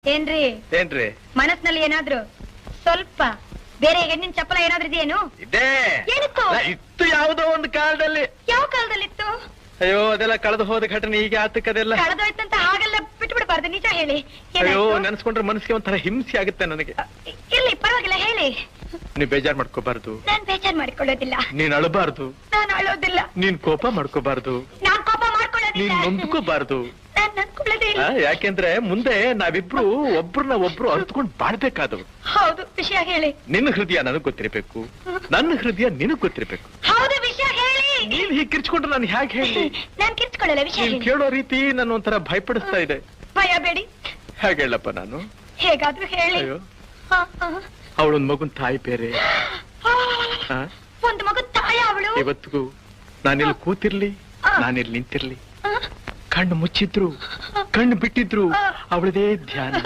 ಏನ್ರಿ ಏನ್ರಿ ಮನಸ್ನಲ್ಲಿ ಏನಾದ್ರು ಸ್ವಲ್ಪ ಬೇರೆ ಹೆಣ್ಣಿನ ಚಪ್ಪಲ ಏನಾದ್ರೂ ಇದೆಯೇನು? ಇದೆ. ಏನಿತ್ತು? ಇತ್ತು ಯಾವುದೋ ಒಂದು ಕಾಲದಲ್ಲಿ. ಯಾವ ಕಾಲದಲ್ಲಿತ್ತು? ಅಯ್ಯೋ ಅದೆಲ್ಲ ಕಳೆದು ಹೋದ ಘಟನೆ ಈಗ ಆತಕ್ಕದೆಲ್ಲ. ಕಳೆದೋಯ್ತಂತ ಹಾಗೆಲ್ಲ ಬಿಟ್ಟು ಬಿಡಬಾರ್ದು, ನಿಜ ಹೇಳಿ. ಅಯ್ಯೋ ನೆನ್ಸ್ಕೊಂಡ್ರೆ ಮನಸ್ಸಿಗೆ ಒಂಥರ ಹಿಂಸೆ ಆಗುತ್ತೆ ನನಗೆ. ಇರ್ಲಿ ಪರವಾಗಿಲ್ಲ ಹೇಳಿ. ನೀನ್ ಬೇಜಾರ್ ಮಾಡ್ಕೋಬಾರ್ದು. ನಾನ್ ಬೇಜಾರ್ ಮಾಡ್ಕೊಳ್ಳೋದಿಲ್ಲ. ನೀನ್ ಅಳಬಾರ್ದು. ನಾನು ಅಳೋದಿಲ್ಲ. ನೀನ್ ಕೋಪ ಮಾಡ್ಕೋಬಾರ್ದು. ನಾನ್ ಕೋಪ ಮಾಡ್ಕೊಳ್ಳೋದಿಲ್ಲ. ನೀನ್ ನೊಂದ್ಕೋಬಾರ್ದು. ನಾನ್ ನನ್ಕೊಳ್ಳೋದೇ ಇಲ್ಲ. ಯಾಕೆಂದ್ರೆ ಮುಂದೆ ನಾವಿಬ್ರು ಒಬ್ರನ್ನ ಒಬ್ರು ಅರ್ತ್ಕೊಂಡ್ ಬಾಳ್ಬೇಕಾದವು. ಹೌದು, ವಿಷಯ ಹೇಳಿ. ನಿನ್ನ ಹೃದಯ ನನಗ್ ಗೊತ್ತಿರ್ಬೇಕು, ನನ್ನ ಹೃದಯ ನಿನಗ್ ಗೊತ್ತಿರ್ಬೇಕು. ಹೌದು, ವಿಷಯ ಹೇಳಿ. ನೀನ್ ಹೀಗ್ ಕಿರ್ಚ್ಕೊಂಡ್ರೆ ನಾನು ಹೇಗೆ ಹೇಳಿ? ನಾನ್ ಕಿರ್ಚ್ಕೊಳ್ಳಲ್ಲ, ವಿಷಯ ನೀನ್ ಹೇಳಿ. ಕೇಳೋ ರೀತಿ ನನ್ನ ಒಂಥರ ಭಯಪಡಿಸ್ತಾ ಇದೆ. ಭಯ ಬೇಡಿ. ಹೇಗೆ ಹೇಳಪ್ಪ ನಾನು? ಹೇಗಾದ್ರೂ ಹೇಳಿ. ಅಯ್ಯೋ ಹ, ಹ. ಅವಳೊಂದ್ ಮಗುನ್ ತಾಯಿ ಬೇರೆ. ಆ? ಒಂದು ಮಗು ತಾಯ ಅವಳು. ಇವತ್ತಿಗೂ ನಾನಿಲ್ಲಿ ಕೂತಿರ್ಲಿ, ನಾನಿಲ್ಲಿ ನಿಂತಿರ್ಲಿ, ಕಣ್ಣು ಮುಚ್ಚಿದ್ರು ಕಣ್ಣು ಬಿಟ್ಟಿದ್ರು ಅವಳದೇ ಧ್ಯಾನ.